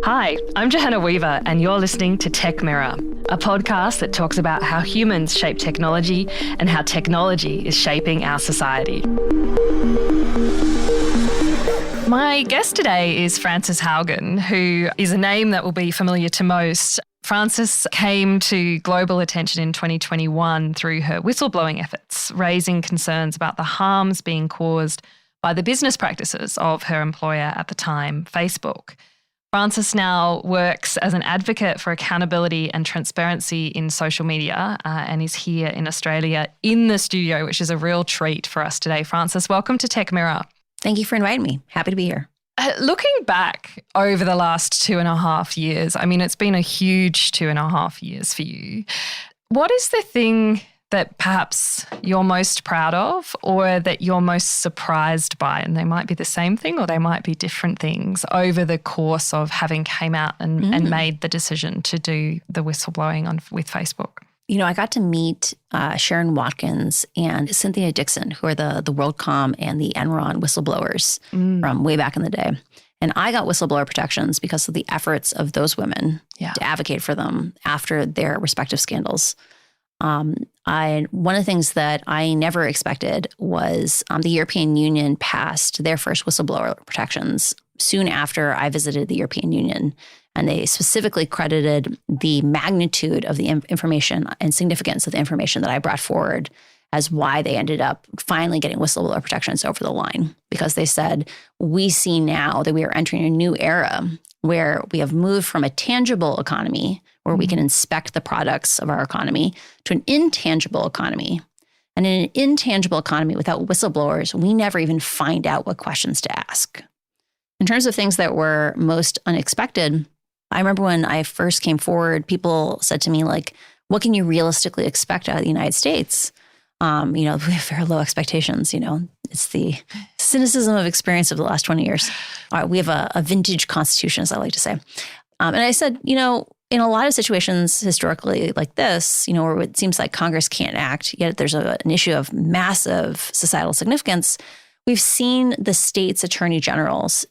Hi, I'm Johanna Weaver, and you're listening to Tech Mirror, a podcast that talks about how humans shape technology and how technology is shaping our society. My guest today is Frances Haugen, who is a name that will be familiar to most. Frances came to global attention in 2021 through her whistleblowing efforts, raising concerns about the harms being caused by the business practices of her employer at the time, Facebook. Frances now works as an advocate for accountability and transparency in social media and is here in Australia in the studio, which is a real treat for us today. Frances, welcome to Tech Mirror. Thank you for inviting me. Happy to be here. Looking back over the last 2.5 years, I mean, it's been a huge 2.5 years for you. What is the thing that perhaps you're most proud of or that you're most surprised by? And they might be the same thing or they might be different things over the course of having came out and made the decision to do the whistleblowing with Facebook. You know, I got to meet Sharon Watkins and Cynthia Dixon, who are the WorldCom and the Enron whistleblowers from way back in the day. And I got whistleblower protections because of the efforts of those women to advocate for them after their respective scandals. One of the things that I never expected was the European Union passed their first whistleblower protections soon after I visited the European Union. And they specifically credited the magnitude of the information and significance of the information that I brought forward as why they ended up finally getting whistleblower protections over the line. Because they said, we see now that we are entering a new era where we have moved from a tangible economy where we can inspect the products of our economy to an intangible economy. And in an intangible economy without whistleblowers, we never even find out what questions to ask. In terms of things that were most unexpected, I remember when I first came forward, people said to me, like, what can you realistically expect out of the United States? We have very low expectations, It's the cynicism of experience of the last 20 years. All right, we have a vintage constitution, as I like to say. And I said, in a lot of situations historically like this, where it seems like Congress can't act, yet there's an issue of massive societal significance, we've seen the state's attorney generals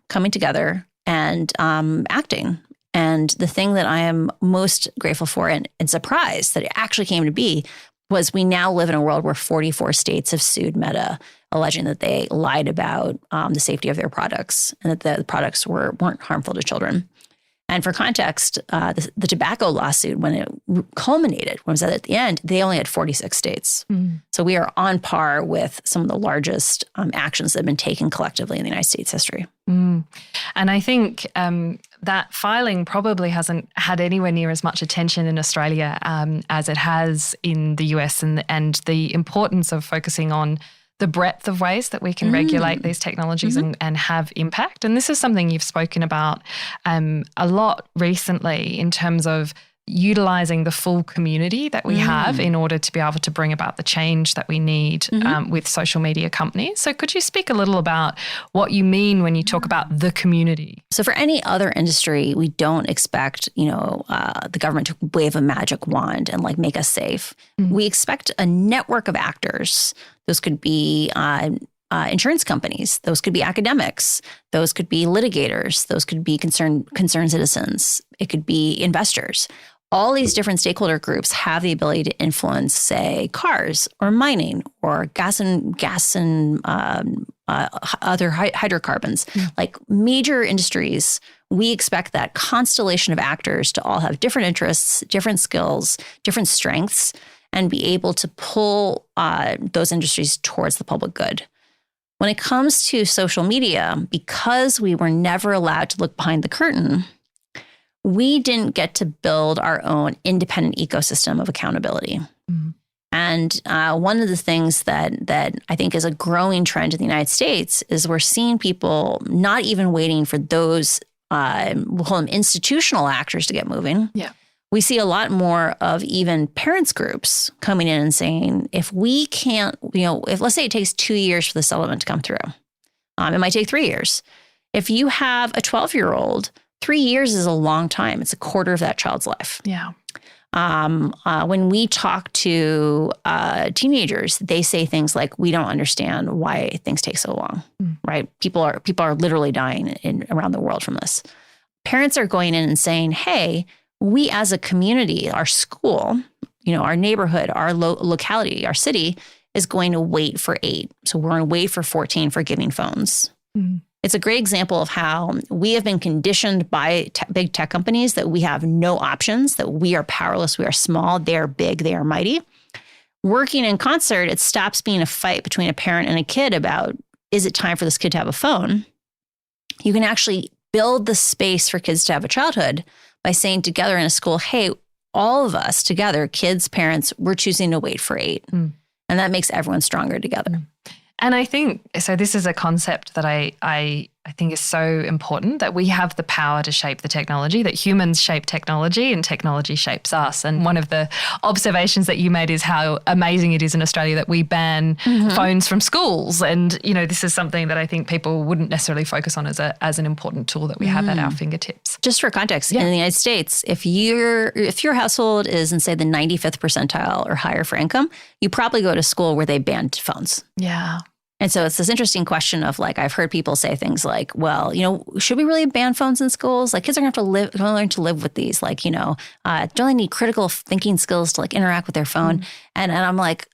coming together and acting. And the thing that I am most grateful for and surprised that it actually came to be was we now live in a world where 44 states have sued Meta, alleging that they lied about the safety of their products and that the products weren't harmful to children. And for context, the tobacco lawsuit, when it culminated, when it was at the end, they only had 46 states. So we are on par with some of the largest actions that have been taken collectively in the United States history. And I think that filing probably hasn't had anywhere near as much attention in Australia as it has in the US, and the importance of focusing on the breadth of ways that we can regulate these technologies and have impact. And this is something you've spoken about a lot recently in terms of utilising the full community that we have in order to be able to bring about the change that we need with social media companies. So could you speak a little about what you mean when you talk about the community? So for any other industry, we don't expect, the government to wave a magic wand and make us safe. We expect a network of actors. Those could be insurance companies. Those could be academics. Those could be litigators. Those could be concerned citizens. It could be investors. All these different stakeholder groups have the ability to influence, say, cars or mining or gas and other hydrocarbons, like major industries. We expect that constellation of actors to all have different interests, different skills, different strengths, and be able to pull those industries towards the public good. When it comes to social media, because we were never allowed to look behind the curtain, we didn't get to build our own independent ecosystem of accountability. And one of the things that I think is a growing trend in the United States is we're seeing people not even waiting for those, we'll call them institutional actors to get moving. Yeah. We see a lot more of even parents groups coming in and saying, if we can't, if let's say it takes 2 years for the settlement to come through, it might take 3 years. If you have a 12-year-old, 3 years is a long time. It's a quarter of that child's life. Yeah. When we talk to teenagers, they say things like, "We don't understand why things take so long." Right? People are literally dying around the world from this. Parents are going in and saying, "Hey, we as a community, our school, our neighborhood, our locality, our city is going to wait for 8. So we're going to wait for 14 for giving phones." It's a great example of how we have been conditioned by big tech companies that we have no options, that we are powerless, we are small, they are big, they are mighty. Working in concert, it stops being a fight between a parent and a kid about, is it time for this kid to have a phone? You can actually build the space for kids to have a childhood by saying together in a school, hey, all of us together, kids, parents, we're choosing to wait for 8. And that makes everyone stronger together. And I think, so this is a concept that I think is so important, that we have the power to shape the technology, that humans shape technology and technology shapes us. And one of the observations that you made is how amazing it is in Australia that we ban phones from schools. And, this is something that I think people wouldn't necessarily focus on as an important tool that we have at our fingertips. Just for context, in the United States, if your household is in, say, the 95th percentile or higher for income, you probably go to school where they banned phones. Yeah. And so it's this interesting question of I've heard people say things like, well, should we really ban phones in schools? Kids are going to have to learn to live with these. Don't they need critical thinking skills to interact with their phone? And I'm like,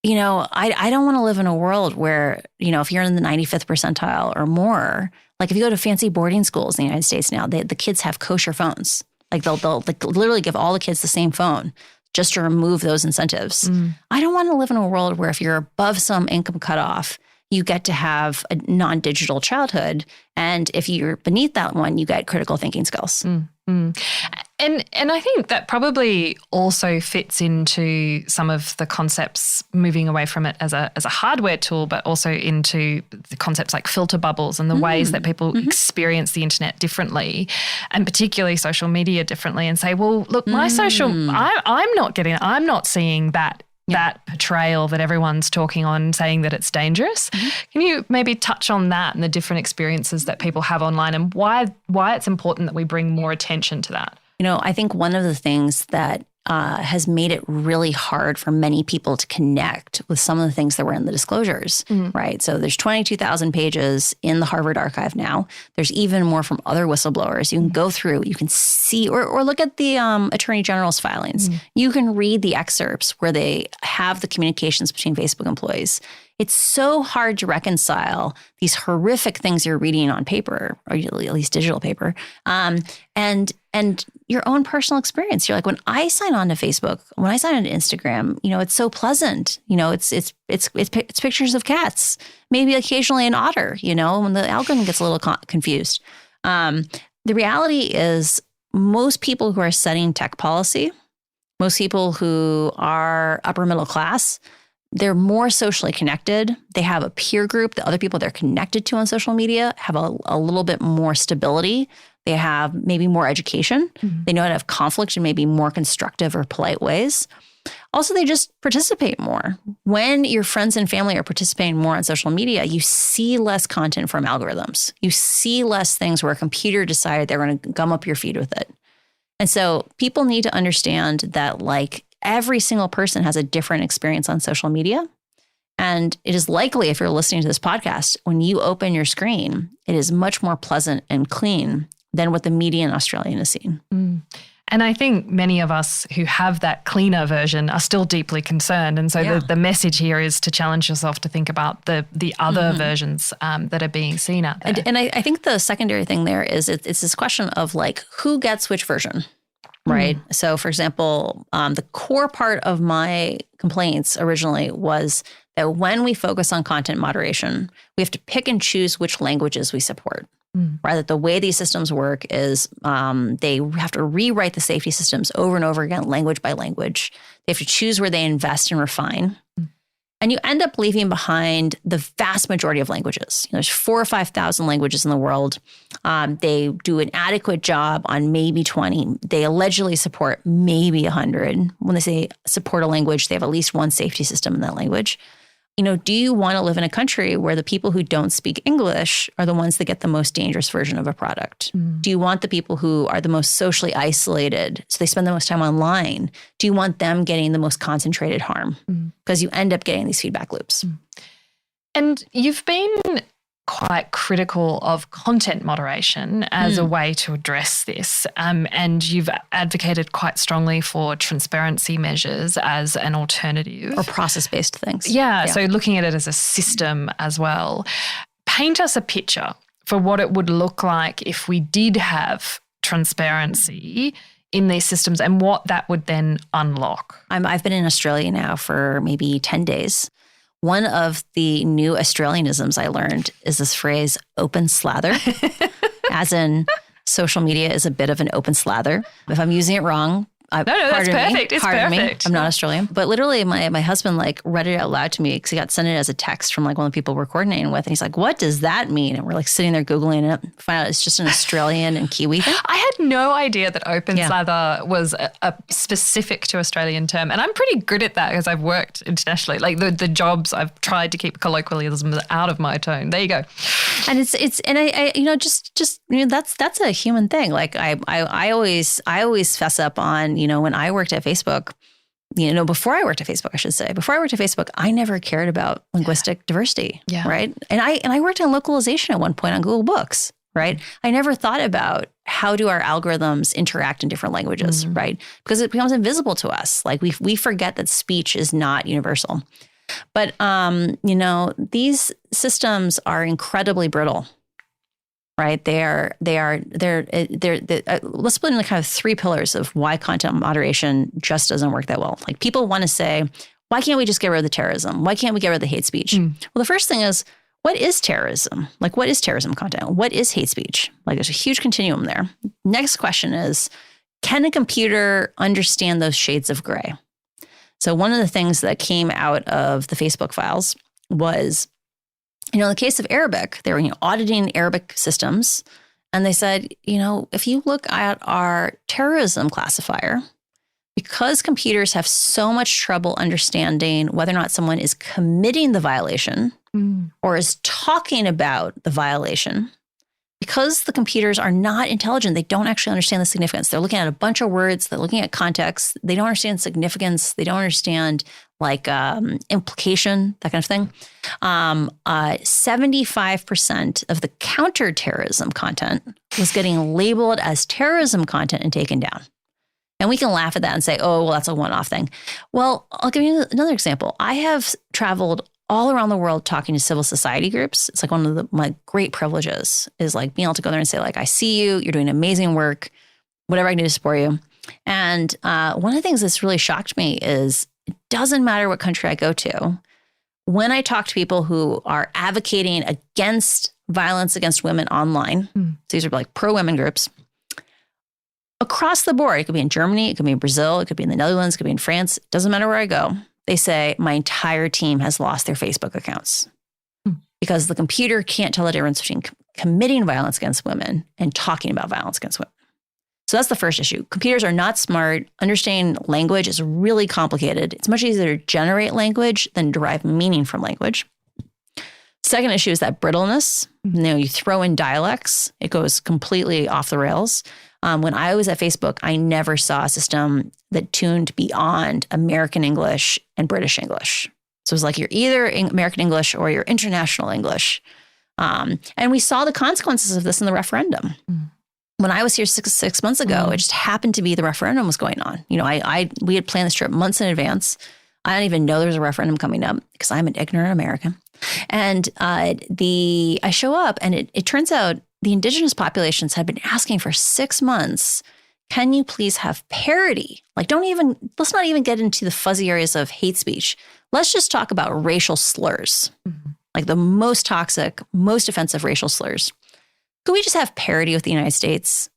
I don't want to live in a world where, if you're in the 95th percentile or more, if you go to fancy boarding schools in the United States now, the kids have kosher phones. They'll literally give all the kids the same phone just to remove those incentives. I don't want to live in a world where if you're above some income cutoff, you get to have a non-digital childhood. And if you're beneath that one, you get critical thinking skills. And I think that probably also fits into some of the concepts moving away from it as a hardware tool, but also into the concepts like filter bubbles and the ways that people experience the internet differently, and particularly social media differently, and say, well, look, my social, I'm not seeing that portrayal that everyone's talking on, saying that it's dangerous. Can you maybe touch on that and the different experiences that people have online, and why it's important that we bring more attention to that? I think one of the things that has made it really hard for many people to connect with some of the things that were in the disclosures, right? So there's 22,000 pages in the Harvard archive now. There's even more from other whistleblowers. You can go through, you can see, or look at the Attorney General's filings. You can read the excerpts where they have the communications between Facebook employees. It's so hard to reconcile these horrific things you're reading on paper, or at least digital paper, and your own personal experience. You're like, when I sign on to Facebook, when I sign on to Instagram, it's so pleasant. It's pictures of cats, maybe occasionally an otter. When the algorithm gets a little confused. The reality is, most people who are setting tech policy, most people who are upper middle class, they're more socially connected. They have a peer group. The other people they're connected to on social media have a little bit more stability. They have maybe more education. They know how to have conflict in maybe more constructive or polite ways. Also, they just participate more. When your friends and family are participating more on social media, you see less content from algorithms. You see less things where a computer decided they're going to gum up your feed with it. And so people need to understand that every single person has a different experience on social media. And it is likely, if you're listening to this podcast, when you open your screen, it is much more pleasant and clean than what the median Australian is seeing. And I think many of us who have that cleaner version are still deeply concerned. And so the message here is to challenge yourself to think about the other versions that are being seen out there. And I think the secondary thing there is it's this question of who gets which version. Right. So, for example, the core part of my complaints originally was that when we focus on content moderation, we have to pick and choose which languages we support. Right. That the way these systems work is they have to rewrite the safety systems over and over again, language by language. They have to choose where they invest and refine. And you end up leaving behind the vast majority of languages. There's 4,000 or 5,000 languages in the world. They do an adequate job on maybe 20. They allegedly support maybe 100. When they say support a language, they have at least one safety system in that language. do you want to live in a country where the people who don't speak English are the ones that get the most dangerous version of a product? Do you want the people who are the most socially isolated, so they spend the most time online? Do you want them getting the most concentrated harm? Because you end up getting these feedback loops. And you've been quite critical of content moderation as a way to address this. And you've advocated quite strongly for transparency measures as an alternative. Or process-based things. Yeah, so looking at it as a system as well. Paint us a picture for what it would look like if we did have transparency in these systems and what that would then unlock. I've been in Australia now for maybe 10 days. One of the new Australianisms I learned is this phrase, open slather, as in social media is a bit of an open slather. If I'm using it wrong, no, that's perfect. It's perfect. I'm not Australian. But literally my husband read it out loud to me because he got sent it as a text from one of the people we're coordinating with. And he's like, what does that mean? And we're sitting there Googling it, find out it's just an Australian and Kiwi thing. I had no idea that open slather was a specific to Australian term. And I'm pretty good at that because I've worked internationally. The jobs I've tried to keep colloquialisms out of my tone. There you go. And that's a human thing. I always fess up on, when I worked at Facebook, before I worked at Facebook, I never cared about linguistic diversity, right? And I worked on localization at one point on Google Books, right? I never thought about how do our algorithms interact in different languages, right? Because it becomes invisible to us. We forget that speech is not universal. But, these systems are incredibly brittle. Right. They're let's split into kind of three pillars of why content moderation just doesn't work that well. People want to say, why can't we just get rid of the terrorism? Why can't we get rid of the hate speech? Well, the first thing is, what is terrorism? What is terrorism content? What is hate speech? There's a huge continuum there. Next question is, can a computer understand those shades of gray? So one of the things that came out of the Facebook files was, in the case of Arabic, they were auditing Arabic systems. And they said, if you look at our terrorism classifier, because computers have so much trouble understanding whether or not someone is committing the violation or is talking about the violation, because the computers are not intelligent, they don't actually understand the significance. They're looking at a bunch of words, they're looking at context, they don't understand significance, they don't understand implication, that kind of thing. 75% of the counterterrorism content was getting labeled as terrorism content and taken down. And we can laugh at that and say, oh, well, that's a one-off thing. Well, I'll give you another example. I have traveled all around the world talking to civil society groups. It's one of my great privileges is being able to go there and say, I see you, you're doing amazing work, whatever I can do to support you. And one of the things that's really shocked me is it doesn't matter what country I go to. When I talk to people who are advocating against violence against women online, so these are pro-women groups, across the board, it could be in Germany, it could be in Brazil, it could be in the Netherlands, it could be in France, it doesn't matter where I go. They say my entire team has lost their Facebook accounts because the computer can't tell the difference between committing violence against women and talking about violence against women. So that's the first issue. Computers are not smart. Understanding language is really complicated. It's much easier to generate language than derive meaning from language. Second issue is that brittleness. You throw in dialects, it goes completely off the rails. When I was at Facebook, I never saw a system that tuned beyond American English and British English. So it was you're either American English or you're international English. And we saw the consequences of this in the referendum. When I was here six months ago, it just happened to be the referendum was going on. We had planned this trip months in advance. I didn't even know there was a referendum coming up because I'm an ignorant American. And I show up and it turns out the indigenous populations had been asking for 6 months, can you please have parity? Let's not even get into the fuzzy areas of hate speech. Let's just talk about racial slurs, the most toxic, most offensive racial slurs. Could we just have parity with the United States?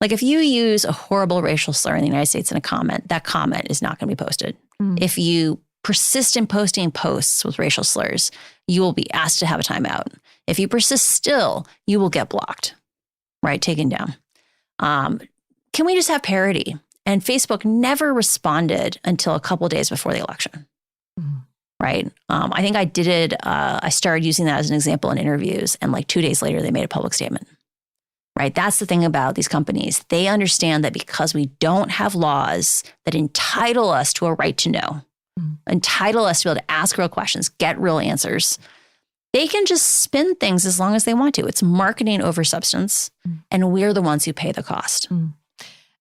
If you use a horrible racial slur in the United States in a comment, that comment is not going to be posted. If you persist in posting posts with racial slurs, you will be asked to have a timeout. If you persist still, you will get blocked, right? Taken down. Can we just have parity? And Facebook never responded until a couple of days before the election. right? I think I did it. I started using that as an example in interviews, and like 2 days later, they made a public statement, right? That's the thing about these companies. They understand that because we don't have laws that entitle us to a right to know, entitle us to be able to ask real questions, get real answers, they can just spin things as long as they want to. It's marketing over substance, and we're the ones who pay the cost.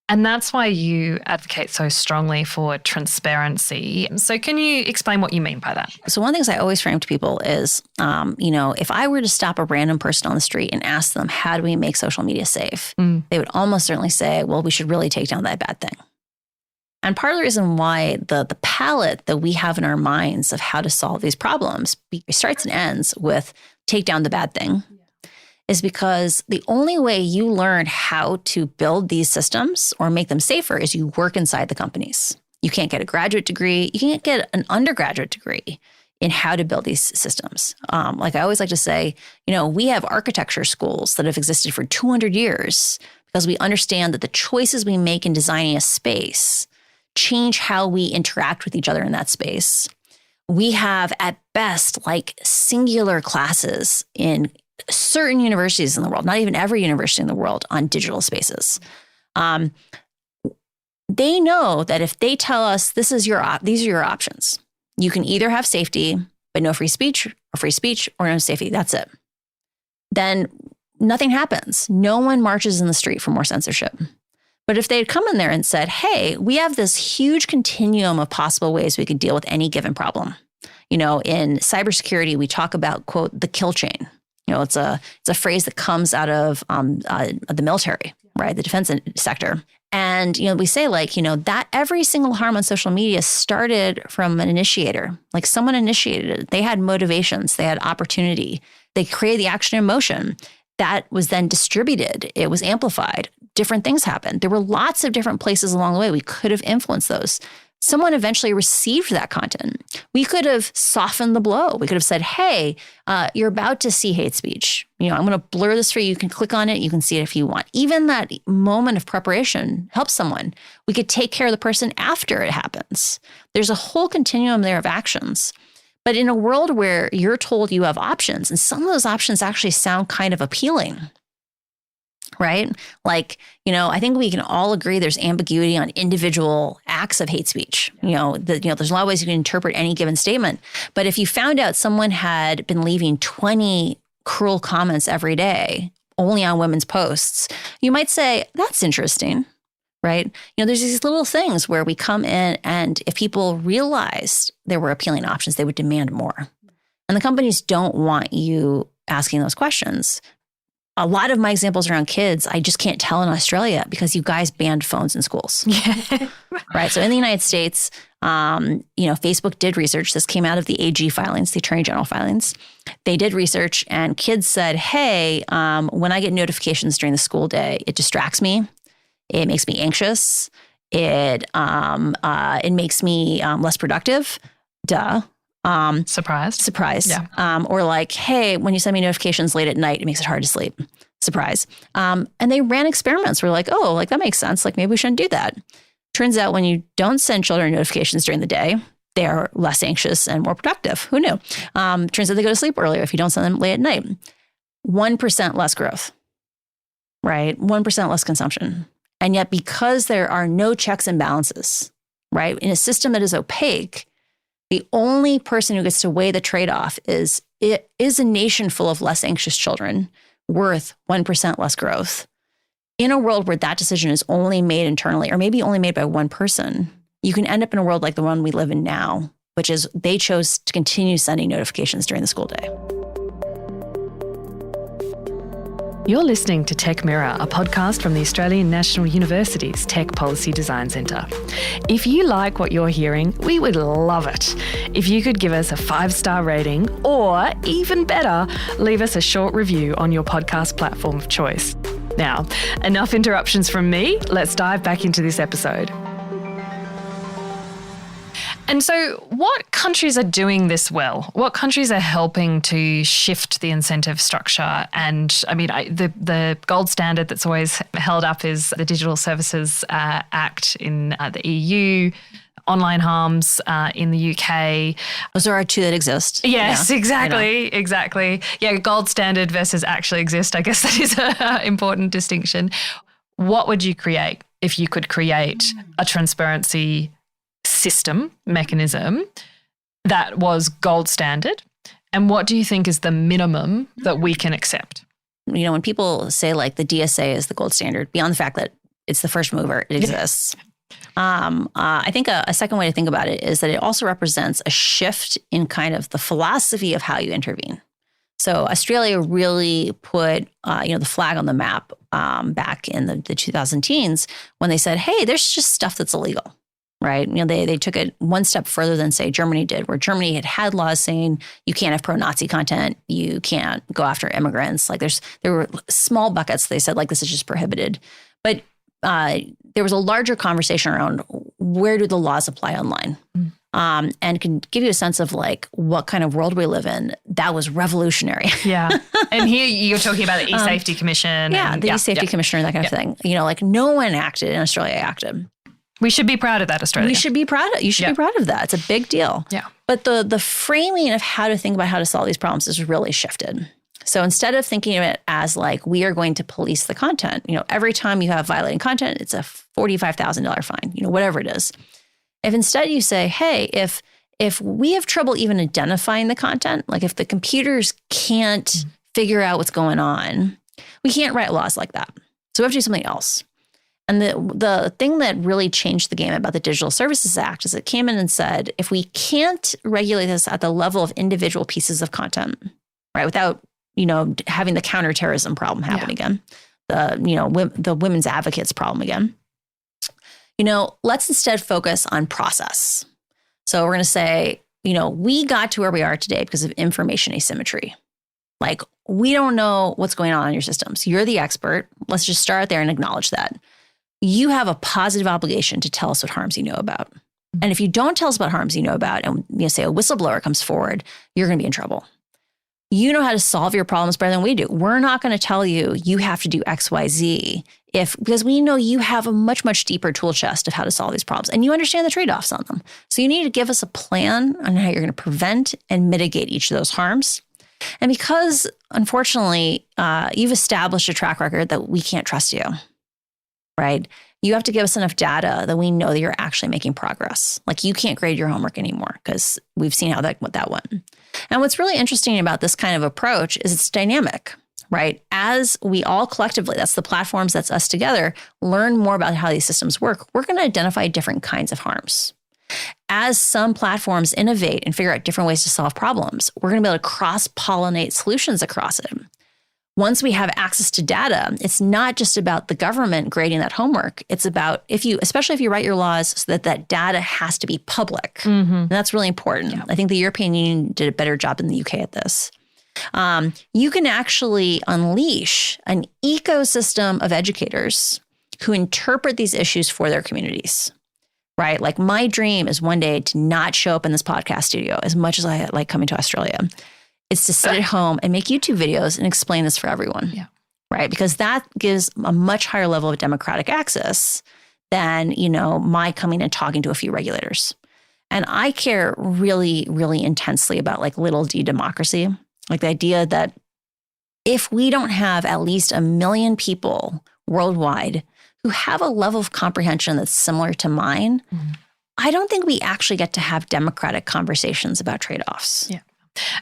And that's why you advocate so strongly for transparency. So can you explain what you mean by that? So one of the things I always frame to people is, if I were to stop a random person on the street and ask them, how do we make social media safe? They would almost certainly say, well, we should really take down that bad thing. And part of the reason why the palette that we have in our minds of how to solve these problems starts and ends with take down the bad thing is because the only way you learn how to build these systems or make them safer is you work inside the companies. You can't get a graduate degree. You can't get an undergraduate degree in how to build these systems. Like I always like to say, we have architecture schools that have existed for 200 years because we understand that the choices we make in designing a space change how we interact with each other in that space. We have at best like singular classes in certain universities in the world, not even every university in the world, on digital spaces. They know that if they tell us these are your options, you can either have safety, but no free speech, or no safety. That's it. Then nothing happens. No one marches in the street for more censorship. But if they had come in there and said, hey, we have this huge continuum of possible ways we could deal with any given problem. In cybersecurity, we talk about, quote, the kill chain. It's a phrase that comes out of the military, right? The defense sector. And, we say that every single harm on social media started from an initiator. Like someone initiated it. They had motivations. They had opportunity. They created the action in motion. That was then distributed. It was amplified. Different things happened. There were lots of different places along the way we could have influenced those. Someone eventually received that content. We could have softened the blow. We could have said, hey, you're about to see hate speech. I'm going to blur this for you. You can click on it. You can see it if you want. Even that moment of preparation helps someone. We could take care of the person after it happens. There's a whole continuum there of actions. But in a world where you're told you have options, and some of those options actually sound kind of appealing, right? Like, I think we can all agree there's ambiguity on individual acts of hate speech. There's a lot of ways you can interpret any given statement. But if you found out someone had been leaving 20 cruel comments every day only on women's posts, you might say, that's interesting, right? There's these little things where we come in, and if people realized there were appealing options, they would demand more. And the companies don't want you asking those questions. A lot of my examples around kids, I just can't tell in Australia because you guys banned phones in schools. Yeah. Right. So in the United States, Facebook did research. This came out of the AG filings, the Attorney General filings. They did research, and kids said, hey, when I get notifications during the school day, it distracts me. It makes me anxious. It makes me less productive. Duh. Surprise. Yeah. Or like, hey, when you send me notifications late at night, it makes it hard to sleep. Surprise. And they ran experiments where like, oh, like that makes sense. Like maybe we shouldn't do that. Turns out when you don't send children notifications during the day, they are less anxious and more productive. Who knew? Turns out they go to sleep earlier if you don't send them late at night. 1% less growth, right? 1% less consumption. And yet because there are no checks and balances, right? In a system that is opaque, the only person who gets to weigh the trade-off is a nation full of less anxious children worth 1% less growth. In a world where that decision is only made internally, or maybe only made by one person, you can end up in a world like the one we live in now, which is they chose to continue sending notifications during the school day. You're listening to Tech Mirror, a podcast from the Australian National University's Tech Policy Design Centre. If you like what you're hearing, we would love it if you could give us a 5-star rating, or even better, leave us a short review on your podcast platform of choice. Now, enough interruptions from me. Let's dive back into this episode. And so what countries are doing this well? What countries are helping to shift the incentive structure? And I mean, the gold standard that's always held up is the Digital Services Act in the EU. online harms in the UK. Those are our two that exist. Yes, exactly. Yeah, gold standard versus actually exist. I guess that is an important distinction. What would you create if you could create a transparency system, mechanism that was gold standard? And what do you think is the minimum that we can accept? When people say like the DSA is the gold standard, beyond the fact that it's the first mover, it exists. I think a second way to think about it is that it also represents a shift in kind of the philosophy of how you intervene. So Australia really put, the flag on the map back in the 2010s when they said, hey, there's just stuff that's illegal, right? They took it one step further than, say, Germany did, where Germany had laws saying you can't have pro-Nazi content, you can't go after immigrants. Like there were small buckets. They said, like, this is just prohibited. But there was a larger conversation around where do the laws apply online? And can give you a sense of like what kind of world we live in. That was revolutionary. Yeah. And here you're talking about the E-Safety Commission. Yeah, the E-Safety Commissioner, that kind of thing. Like no one acted and Australia acted. We should be proud of that, Australia. You should be proud of that. It's a big deal. Yeah. But the framing of how to think about how to solve these problems has really shifted. So instead of thinking of it as like, we are going to police the content, every time you have violating content, it's a $45,000 fine, whatever it is. If instead you say, hey, if we have trouble even identifying the content, like if the computers can't figure out what's going on, we can't write laws like that. So we have to do something else. And the thing that really changed the game about the Digital Services Act is it came in and said, if we can't regulate this at the level of individual pieces of content, right, without having the counterterrorism problem happen again, the women's advocates problem again. Let's instead focus on process. So we're going to say, we got to where we are today because of information asymmetry. Like, we don't know what's going on in your systems. You're the expert. Let's just start there and acknowledge that. You have a positive obligation to tell us what harms you know about. And if you don't tell us about harms you know about, and say a whistleblower comes forward, you're going to be in trouble. You know how to solve your problems better than we do. We're not going to tell you have to do X, Y, Z because we know you have a much, much deeper tool chest of how to solve these problems and you understand the trade-offs on them. So you need to give us a plan on how you're going to prevent and mitigate each of those harms. And because, unfortunately, you've established a track record that we can't trust you, right? You have to give us enough data that we know that you're actually making progress. Like you can't grade your homework anymore because we've seen how that went. And what's really interesting about this kind of approach is it's dynamic, right? As we all collectively, that's the platforms, that's us together, learn more about how these systems work, we're going to identify different kinds of harms. As some platforms innovate and figure out different ways to solve problems, we're going to be able to cross-pollinate solutions across it. Once we have access to data, it's not just about the government grading that homework. It's about especially if you write your laws so that data has to be public. And that's really important. Yeah. I think the European Union did a better job than the UK at this. You can actually unleash an ecosystem of educators who interpret these issues for their communities, right? Like my dream is one day to not show up in this podcast studio as much as I like coming to Australia. It's to sit at home and make YouTube videos and explain this for everyone, right? Because that gives a much higher level of democratic access than, my coming and talking to a few regulators. And I care really, really intensely about like little d democracy, like the idea that if we don't have at least 1 million people worldwide who have a level of comprehension that's similar to mine, I don't think we actually get to have democratic conversations about trade-offs. Yeah.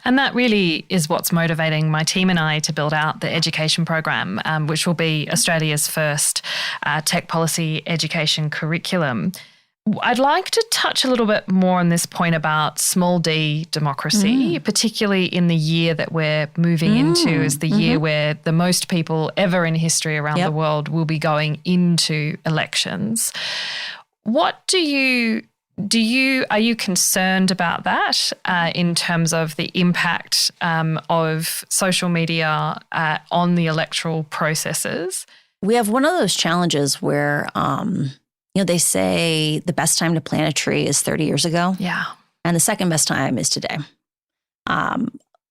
And that really is what's motivating my team and I to build out the education program, which will be Australia's first tech policy education curriculum. I'd like to touch a little bit more on this point about small d democracy, particularly in the year that we're moving into is the year where the most people ever in history around the world will be going into elections. What are you concerned about that in terms of the impact of social media on the electoral processes? We have one of those challenges where, they say the best time to plant a tree is 30 years ago. Yeah. And the second best time is today.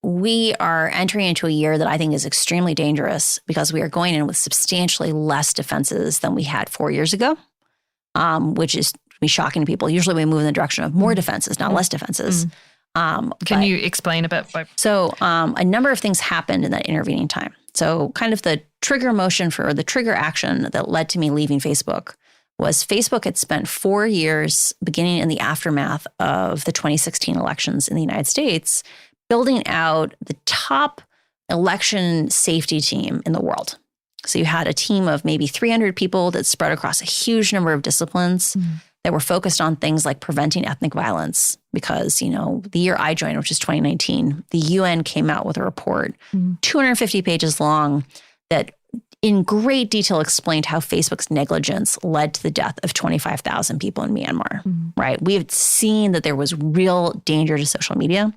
We are entering into a year that I think is extremely dangerous because we are going in with substantially less defenses than we had 4 years ago, which is be shocking to people. Usually we move in the direction of more defenses, not less defenses. Can you explain a bit? So a number of things happened in that intervening time. So kind of the trigger motion or the trigger action that led to me leaving Facebook was Facebook had spent 4 years, beginning in the aftermath of the 2016 elections in the United States, building out the top election safety team in the world. So you had a team of maybe 300 people that spread across a huge number of disciplines that were focused on things like preventing ethnic violence. Because, the year I joined, which is 2019, the UN came out with a report, 250 pages long, that in great detail explained how Facebook's negligence led to the death of 25,000 people in Myanmar, right? We have seen that there was real danger to social media.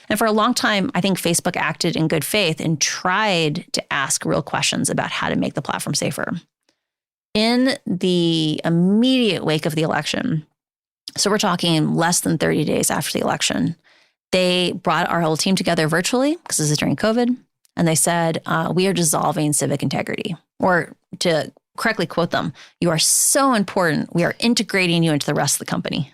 And for a long time, I think Facebook acted in good faith and tried to ask real questions about how to make the platform safer. In the immediate wake of the election, so we're talking less than 30 days after the election, they brought our whole team together virtually, because this is during COVID, and they said, we are dissolving civic integrity. Or to correctly quote them, you are so important, we are integrating you into the rest of the company.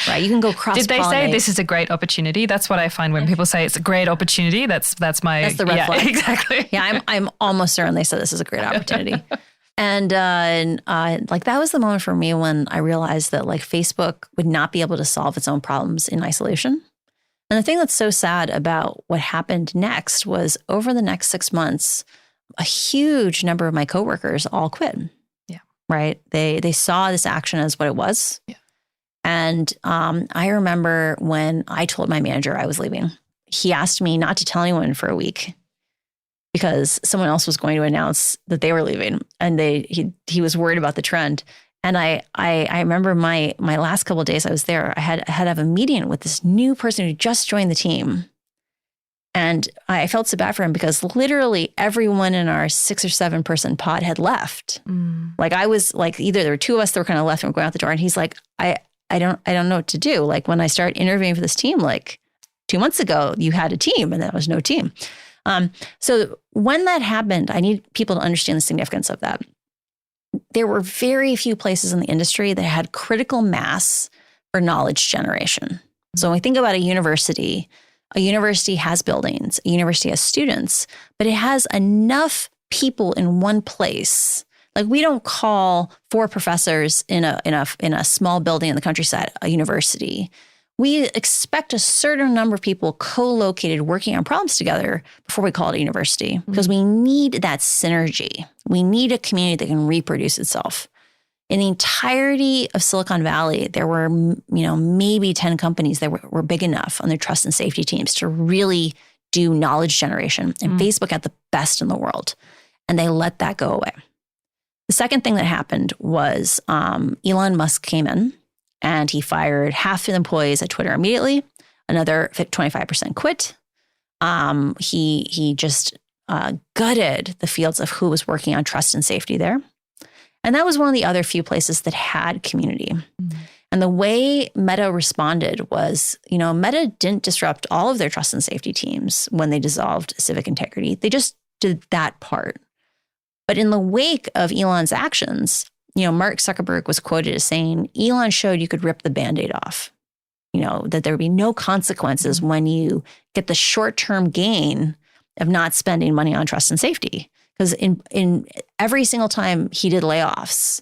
Right? You can go cross-pollinate. Did they say this is a great opportunity? That's what I find when people say it's a great opportunity. That's the red flag. Exactly. Yeah, I'm almost certain they said this is a great opportunity. And that was the moment for me when I realized that Facebook would not be able to solve its own problems in isolation. And the thing that's so sad about what happened next was over the next 6 months, a huge number of my coworkers all quit. Yeah. Right. They saw this action as what it was. Yeah. And I remember when I told my manager I was leaving, he asked me not to tell anyone for a week because someone else was going to announce that they were leaving, and he was worried about the trend. And I remember my last couple of days I was there, I had to have a meeting with this new person who just joined the team. And I felt so bad for him because literally everyone in our 6 or 7 person pod had left. I was either there were 2 of us that were kind of left and were going out the door. And he's like, I don't know what to do. When I started interviewing for this team, 2 months ago, you had a team and there was no team. So when that happened, I need people to understand the significance of that. There were very few places in the industry that had critical mass for knowledge generation. So when we think about a university has buildings, a university has students, but it has enough people in one place. We don't call 4 professors in a small building in the countryside a university. We expect a certain number of people co-located working on problems together before we call it a university, because we need that synergy. We need a community that can reproduce itself. In the entirety of Silicon Valley, there were, maybe 10 companies that were big enough on their trust and safety teams to really do knowledge generation. And Facebook had the best in the world. And they let that go away. The second thing that happened was Elon Musk came in and he fired half the employees at Twitter immediately. Another 25% quit. He just gutted the fields of who was working on trust and safety there. And that was one of the other few places that had community. And the way Meta responded was, Meta didn't disrupt all of their trust and safety teams when they dissolved civic integrity. They just did that part. But in the wake of Elon's actions, Mark Zuckerberg was quoted as saying, Elon showed you could rip the Band-Aid off, that there would be no consequences when you get the short-term gain of not spending money on trust and safety. Because in every single time he did layoffs,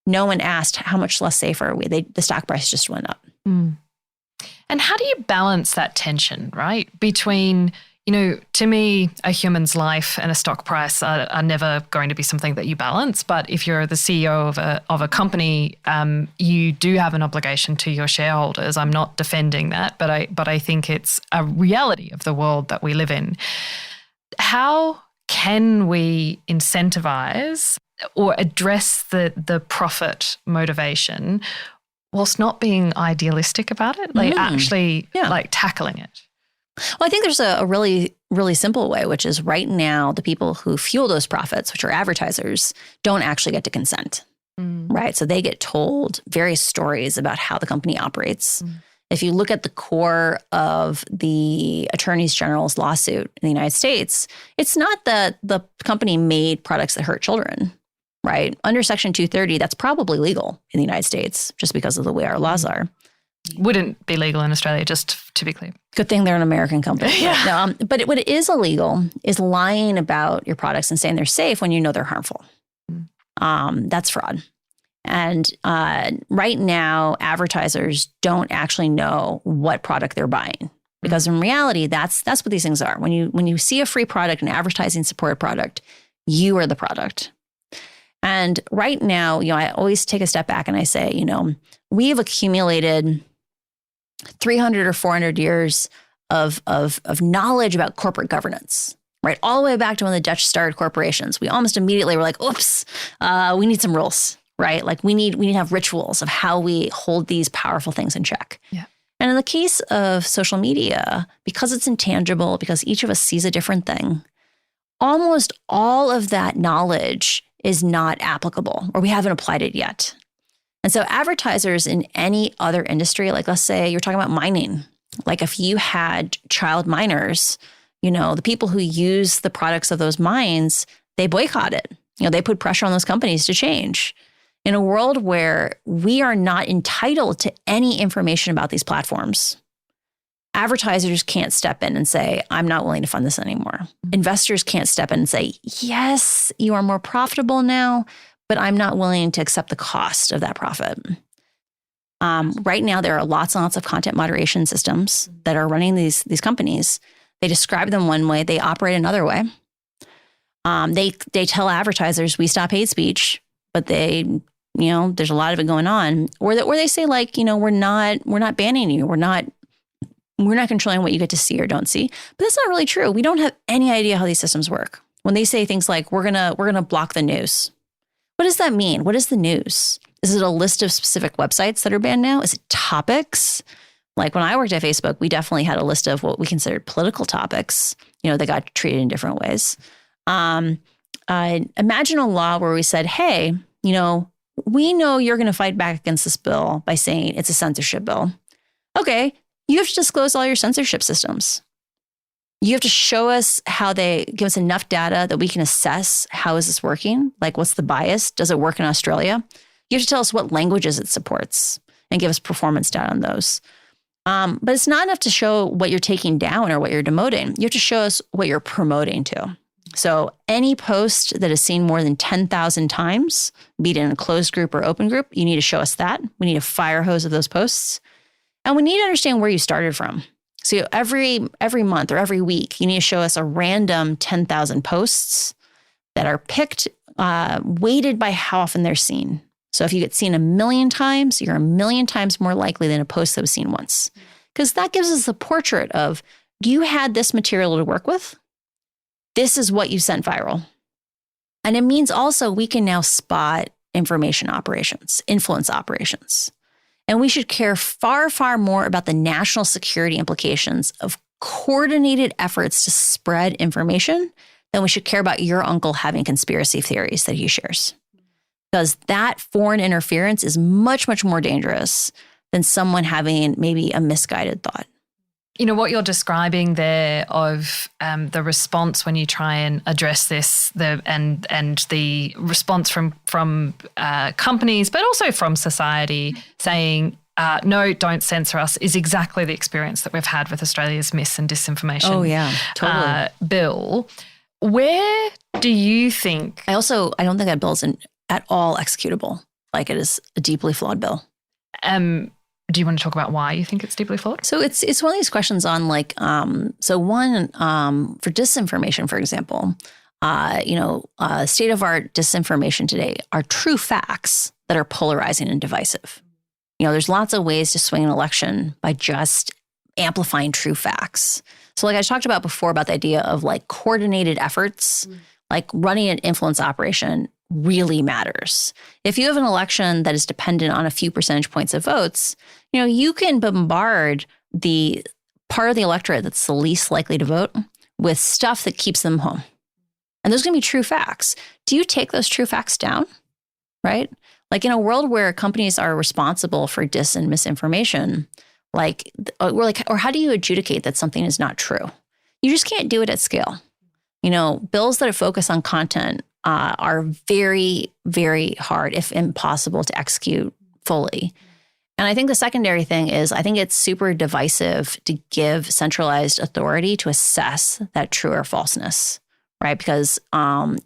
no one asked how much less safe are we. The stock price just went up. And how do you balance that tension, right? Between, to me, a human's life and a stock price are never going to be something that you balance. But if you're the CEO of a company, you do have an obligation to your shareholders. I'm not defending that, but I think it's a reality of the world that we live in. How can we incentivize or address the profit motivation whilst not being idealistic about it, actually tackling it? Well, I think there's a really, really simple way, which is right now, the people who fuel those profits, which are advertisers, don't actually get to consent, right? So they get told various stories about how the company operates. If you look at the core of the Attorney General's lawsuit in the United States, it's not that the company made products that hurt children. right? Under Section 230, that's probably legal in the United States just because of the way our laws are. Wouldn't be legal in Australia, just to be clear. Good thing they're an American company. Yeah. But what is illegal is lying about your products and saying they're safe when you know they're harmful. That's fraud. And right now, advertisers don't actually know what product they're buying. Because in reality, that's what these things are. When you see a free product, an advertising supported product, you are the product. And right now, I always take a step back and I say, we have accumulated 300 or 400 years of knowledge about corporate governance, right? All the way back to when the Dutch started corporations. We almost immediately were like, oops, we need some rules, right? Like we need to have rituals of how we hold these powerful things in check. Yeah. And in the case of social media, because it's intangible, because each of us sees a different thing, almost all of that knowledge is not applicable, or we haven't applied it yet. And so advertisers in any other industry, like let's say you're talking about mining, like if you had child miners, the people who use the products of those mines, they boycott it. They put pressure on those companies to change. In a world where we are not entitled to any information about these platforms, advertisers can't step in and say, I'm not willing to fund this anymore. Investors can't step in and say, yes, you are more profitable now, but I'm not willing to accept the cost of that profit. Right now, there are lots and lots of content moderation systems that are running these companies. They describe them one way, they operate another way. They tell advertisers, we stop hate speech, but there's a lot of it going on. Or they say like, we're not banning you. We're not controlling what you get to see or don't see. But that's not really true. We don't have any idea how these systems work. When they say things like, we're gonna block the news. What does that mean? What is the news? Is it a list of specific websites that are banned now? Is it topics? Like when I worked at Facebook, we definitely had a list of what we considered political topics, that got treated in different ways. Imagine a law where we said, hey, we know you're going to fight back against this bill by saying it's a censorship bill. Okay, you have to disclose all your censorship systems. You have to show us how they give us enough data that we can assess how is this working? Like what's the bias? Does it work in Australia? You have to tell us what languages it supports and give us performance data on those. But it's not enough to show what you're taking down or what you're demoting. You have to show us what you're promoting to. So any post that is seen more than 10,000 times, be it in a closed group or open group, you need to show us that. We need a fire hose of those posts. And we need to understand where you started from. So every month or every week, you need to show us a random 10,000 posts that are picked, weighted by how often they're seen. So if you get seen 1 million times, you're 1 million times more likely than a post that was seen once. Because that gives us a portrait of, you had this material to work with. This is what you sent viral. And it means also we can now spot information operations, influence operations. And we should care far, far more about the national security implications of coordinated efforts to spread information than we should care about your uncle having conspiracy theories that he shares. Because that foreign interference is much, much more dangerous than someone having maybe a misguided thought. What you're describing there of the response when you try and address this, and the response from companies, but also from society saying, no, don't censor us, is exactly the experience that we've had with Australia's mis and disinformation bill. Where do you think? I don't think that bill is at all executable. Like it is a deeply flawed bill. Do you want to talk about why you think it's deeply flawed? So it's one of these questions on for disinformation, for example, state-of-art disinformation today are true facts that are polarizing and divisive. There's lots of ways to swing an election by just amplifying true facts. So like I talked about before about the idea of like coordinated efforts, like running an influence operation really matters. If you have an election that is dependent on a few percentage points of votes, you can bombard the part of the electorate that's the least likely to vote with stuff that keeps them home. And those are going to be true facts. Do you take those true facts down? Right? Like in a world where companies are responsible for dis and misinformation, or how do you adjudicate that something is not true? You just can't do it at scale. Bills that focus on content are very, very hard, if impossible, to execute fully. And I think the secondary thing is I think it's super divisive to give centralized authority to assess that true or falseness, right? Because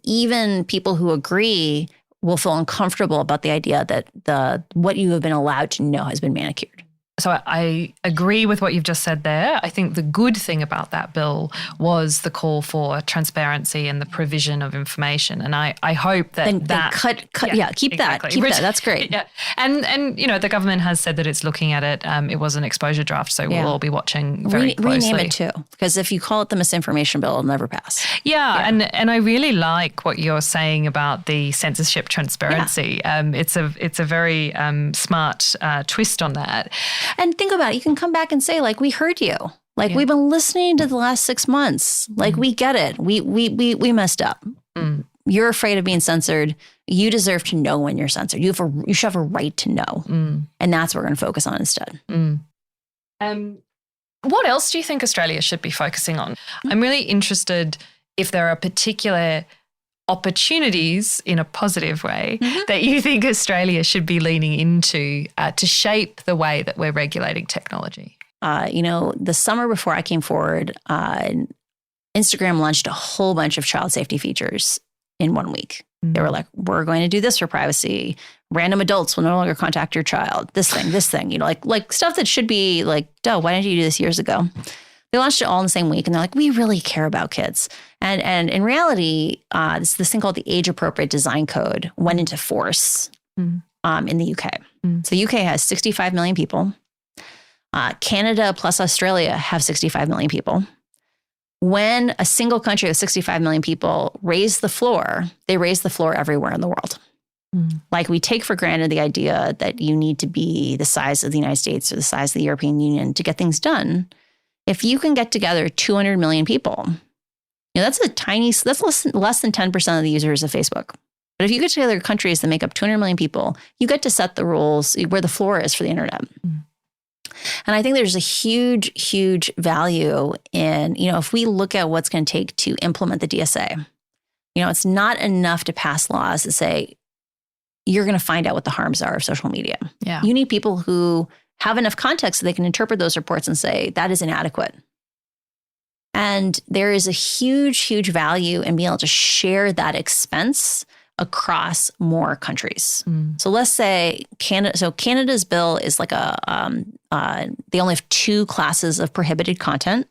even people who agree will feel uncomfortable about the idea that what you have been allowed to know has been manicured. So I agree with what you've just said there. I think the good thing about that bill was the call for transparency and the provision of information. And I hope that keep exactly. that. Keep that. That's great. Yeah. And the government has said that it's looking at it. It was an exposure draft, so we'll all be watching very closely. Rename it too, because if you call it the misinformation bill, it'll never pass. Yeah. And I really like what you're saying about the censorship transparency. Yeah. It's a very smart twist on that. And think about it. You can come back and say, like, we heard you. Like, we've been listening to the last 6 months. Like, we get it. We messed up. You're afraid of being censored. You deserve to know when you're censored. You should have a right to know. And that's what we're going to focus on instead. What else do you think Australia should be focusing on? I'm really interested if there are particular opportunities in a positive way that you think Australia should be leaning into to shape the way that we're regulating technology? The summer before I came forward, Instagram launched a whole bunch of child safety features in 1 week. They were like, we're going to do this for privacy. Random adults will no longer contact your child. This thing, like stuff that should be like, duh, why didn't you do this years ago? They launched it all in the same week, and they're like, we really care about kids. And in reality, this thing called the Age-Appropriate Design Code went into force in the UK. So the UK has 65 million people. Canada plus Australia have 65 million people. When a single country with 65 million people raise the floor, they raise the floor everywhere in the world. Like, we take for granted the idea that you need to be the size of the United States or the size of the European Union to get things done. If you can get together 200 million people, that's less than 10% of the users of Facebook. But if you get together countries that make up 200 million people, you get to set the rules where the floor is for the internet. And I think there's a huge, huge value in, if we look at what's going to take to implement the DSA, it's not enough to pass laws that say, you're going to find out what the harms are of social media. Yeah. You need people who have enough context so they can interpret those reports and say, that is inadequate. And there is a huge, huge value in being able to share that expense across more countries. So let's say Canada. So Canada's bill is like they only have 2 classes of prohibited content.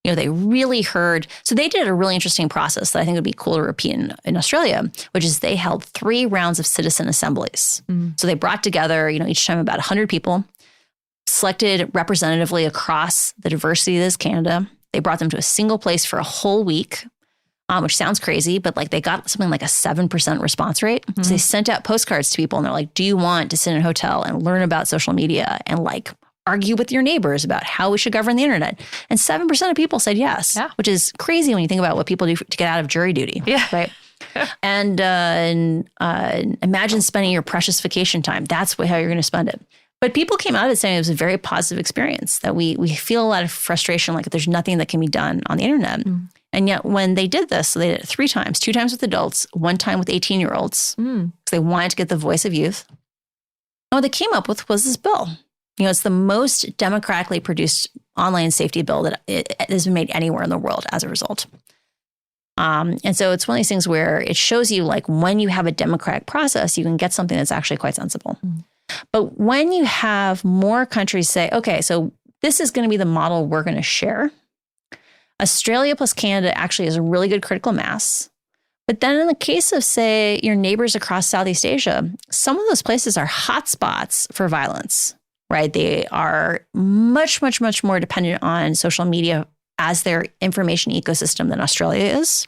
They really heard. So they did a really interesting process that I think would be cool to repeat in Australia, which is they held 3 rounds of citizen assemblies. So they brought together, each time about 100 people, selected representatively across the diversity that is Canada. They brought them to a single place for a whole week, which sounds crazy, but like they got something like a 7% response rate. So they sent out postcards to people and they're like, do you want to sit in a hotel and learn about social media and like argue with your neighbors about how we should govern the internet? And 7% of people said yes, which is crazy when you think about what people do to get out of jury duty. Yeah. Right. And imagine spending your precious vacation time. That's how you're going to spend it. But people came out of it saying it was a very positive experience, that we feel a lot of frustration, like there's nothing that can be done on the internet. And yet when they did this, so they did it 3 times, 2 times with adults, 1 time with 18-year-olds, because they wanted to get the voice of youth. And what they came up with was this bill. It's the most democratically produced online safety bill that it has been made anywhere in the world as a result. And so it's one of these things where it shows you, like, when you have a democratic process, you can get something that's actually quite sensible. But when you have more countries say, okay, so this is going to be the model we're going to share, Australia plus Canada actually is a really good critical mass. But then in the case of, say, your neighbors across Southeast Asia, some of those places are hotspots for violence, right? They are much, much, much more dependent on social media as their information ecosystem than Australia is.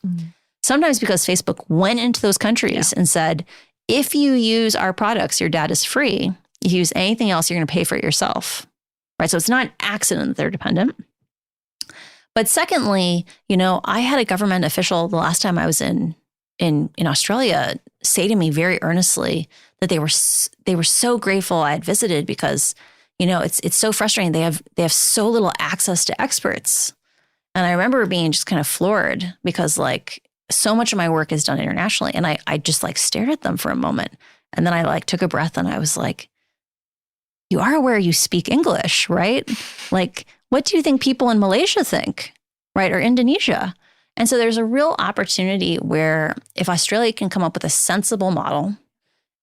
Sometimes because Facebook went into those countries and said, if you use our products, your data is free. If you use anything else, you're going to pay for it yourself, right? So it's not an accident that they're dependent. But secondly, I had a government official the last time I was in Australia say to me very earnestly that they were so grateful I had visited because, it's so frustrating. They have so little access to experts. And I remember being just kind of floored because, like, so much of my work is done internationally. And I just like stared at them for a moment. And then I like took a breath and I was like, you are aware you speak English, right? Like, what do you think people in Malaysia think, right? Or Indonesia? And so there's a real opportunity where if Australia can come up with a sensible model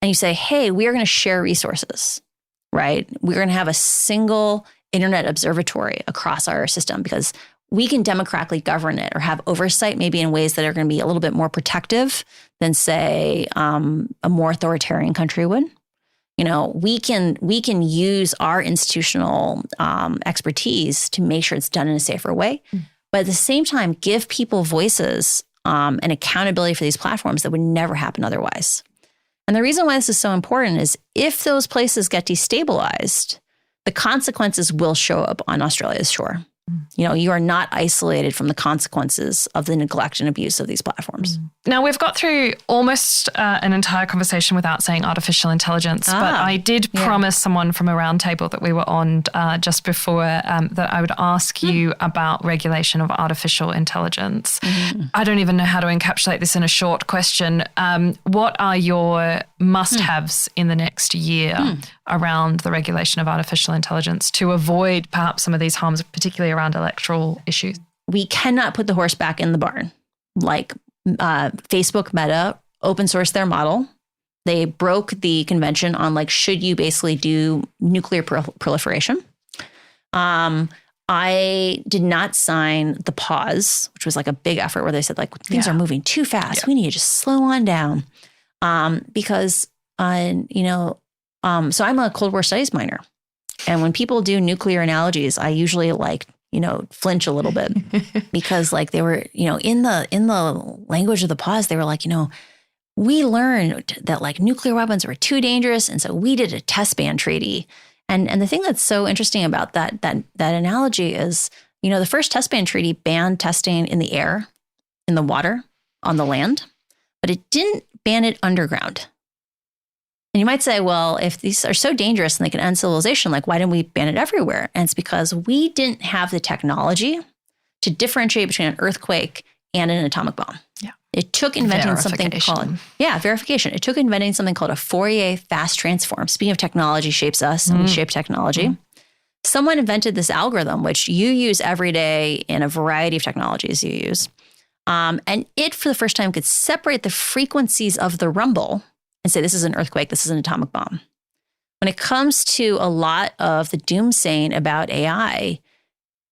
and you say, hey, we are going to share resources, right? We're going to have a single internet observatory across our system because we can democratically govern it or have oversight maybe in ways that are going to be a little bit more protective than, say, a more authoritarian country would. You know, we can use our institutional expertise to make sure it's done in a safer way, but at the same time, give people voices and accountability for these platforms that would never happen otherwise. And the reason why this is so important is if those places get destabilized, the consequences will show up on Australia's shore. You know, you are not isolated from the consequences of the neglect and abuse of these platforms. Now, we've got through almost an entire conversation without saying artificial intelligence, but I did promise someone from a roundtable that we were on just before that I would ask you about regulation of artificial intelligence. I don't even know how to encapsulate this in a short question. What are your must-haves in the next year around the regulation of artificial intelligence to avoid perhaps some of these harms, particularly around electoral issues? We cannot put the horse back in the barn. Like Facebook Meta open sourced their model. They broke the convention on like, should you basically do nuclear proliferation? I did not sign the pause, which was like a big effort where they said like, things are moving too fast. We need to just slow on down. Because, so I'm a Cold War studies minor. And when people do nuclear analogies, I usually like, flinch a little bit because like they were, in the language of the pause, they were like, we learned that like nuclear weapons were too dangerous. And so we did a test ban treaty. And the thing that's so interesting about that analogy is, the first test ban treaty banned testing in the air, in the water, on the land, but it didn't ban it underground. And you might say, well, if these are so dangerous and they can end civilization, like why didn't we ban it everywhere? And it's because we didn't have the technology to differentiate between an earthquake and an atomic bomb. Yeah. It took inventing something called, verification. It took inventing something called a Fourier fast transform. Speaking of technology shapes us and we shape technology. Someone invented this algorithm, which you use every day in a variety of technologies you use. And it, for the first time, could separate the frequencies of the rumble and say, this is an earthquake, this is an atomic bomb. When it comes to a lot of the doomsaying about AI,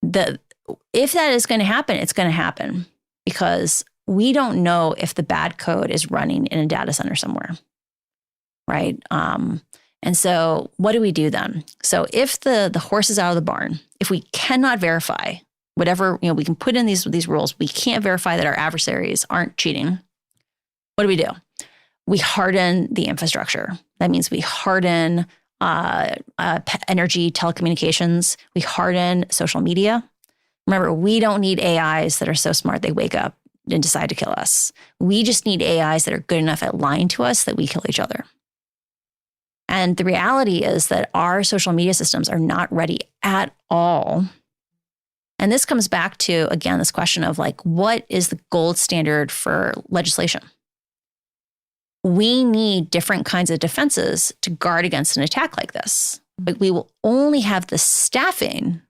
if that is going to happen, it's going to happen because we don't know if the bad code is running in a data center somewhere, right? And so what do we do then? So if the horse is out of the barn, if we cannot verify whatever, we can put in these rules, we can't verify that our adversaries aren't cheating, what do? We harden the infrastructure. That means we harden energy, telecommunications. We harden social media. Remember, we don't need AIs that are so smart they wake up and decide to kill us. We just need AIs that are good enough at lying to us that we kill each other. And the reality is that our social media systems are not ready at all. And this comes back to, again, this question of like, what is the gold standard for legislation? We need different kinds of defenses to guard against an attack like this. But we will only have the staffing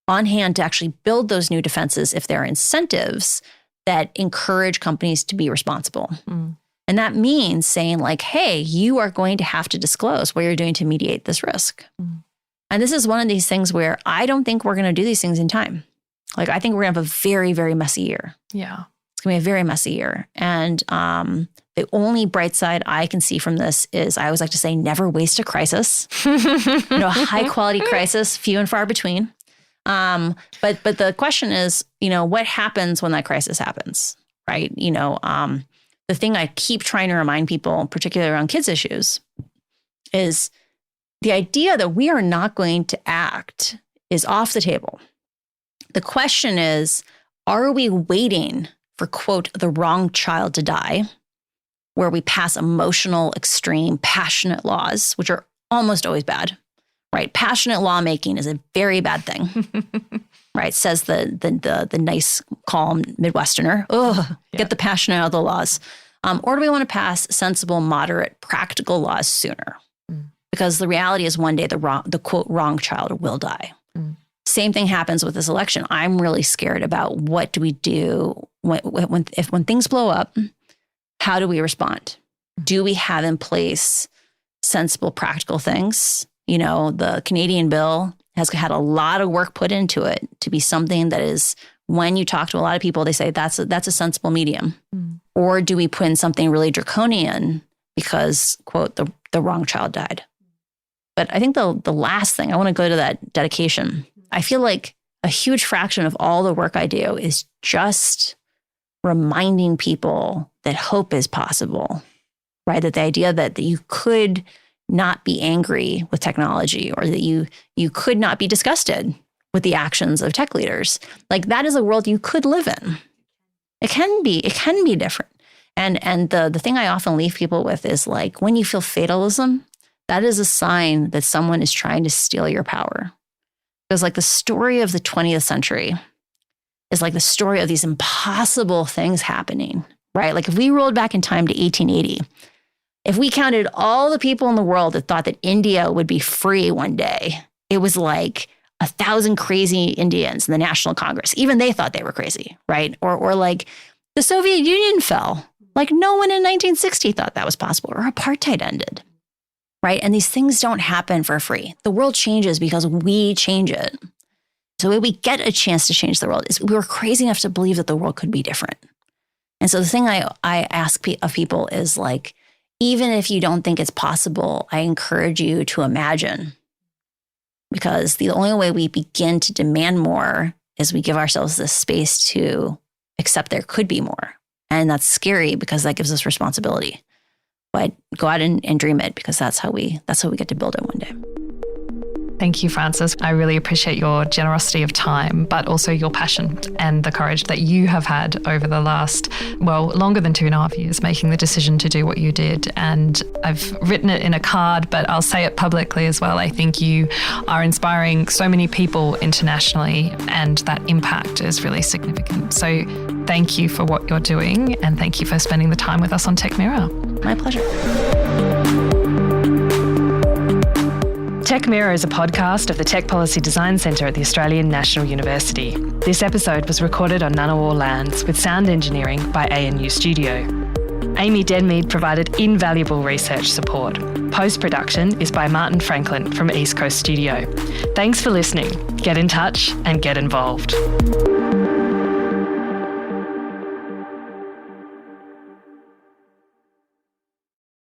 on hand to actually build those new defenses if there are incentives that encourage companies to be responsible. And that means saying like, hey, you are going to have to disclose what you're doing to mediate this risk. And this is one of these things where I don't think we're going to do these things in time. Like, I think we're going to have a very, very messy year. Yeah. It's going to be a very messy year. And the only bright side I can see from this is I always like to say, never waste a crisis. A high quality crisis, few and far between. But the question is, what happens when that crisis happens, right? The thing I keep trying to remind people, particularly around kids issues, is the idea that we are not going to act is off the table. The question is, are we waiting for, quote, the wrong child to die, where we pass emotional, extreme, passionate laws, which are almost always bad, right? Passionate lawmaking is a very bad thing. right? Says the nice, calm Midwesterner. Get the passion out of the laws. Or do we want to pass sensible, moderate, practical laws sooner? Because the reality is one day the quote wrong child will die. Same thing happens with this election. I'm really scared about what do we do when things blow up. How do we respond? Do we have in place sensible, practical things? You know, the Canadian bill has had a lot of work put into it to be something that is, when you talk to a lot of people, they say that's a sensible medium. Or do we put in something really draconian because, quote, the wrong child died? But I think the last thing, I want to go to that dedication. I feel like a huge fraction of all the work I do is just reminding people that hope is possible, right? That the idea that you could not be angry with technology, or that you could not be disgusted with the actions of tech leaders. Like, that is a world you could live in. It can be different. And the thing I often leave people with is, like, when you feel fatalism, that is a sign that someone is trying to steal your power. Because, like, the story of the 20th century is like the story of these impossible things happening, right? Like, if we rolled back in time to 1880, if we counted all the people in the world that thought that India would be free one day, it was like 1,000 crazy Indians in the National Congress. Even they thought they were crazy, right? Or like the Soviet Union fell. Like, no one in 1960 thought that was possible, or apartheid ended, right? And these things don't happen for free. The world changes because we change it. So the way we get a chance to change the world is we were crazy enough to believe that the world could be different. And so the thing I ask of people is, like, even if you don't think it's possible, I encourage you to imagine. Because the only way we begin to demand more is we give ourselves this space to accept there could be more. And that's scary because that gives us responsibility. But go out and dream it, because that's how we get to build it one day. Thank you, Frances. I really appreciate your generosity of time, but also your passion and the courage that you have had over the last, longer than 2.5 years, making the decision to do what you did. And I've written it in a card, but I'll say it publicly as well. I think you are inspiring so many people internationally, and that impact is really significant. So thank you for what you're doing, and thank you for spending the time with us on Tech Mirror. My pleasure. Tech Mirror is a podcast of the Tech Policy Design Centre at the Australian National University. This episode was recorded on Ngunnawal lands with sound engineering by ANU Studio. Amy Denmead provided invaluable research support. Post-production is by Martin Franklin from East Coast Studio. Thanks for listening. Get in touch and get involved.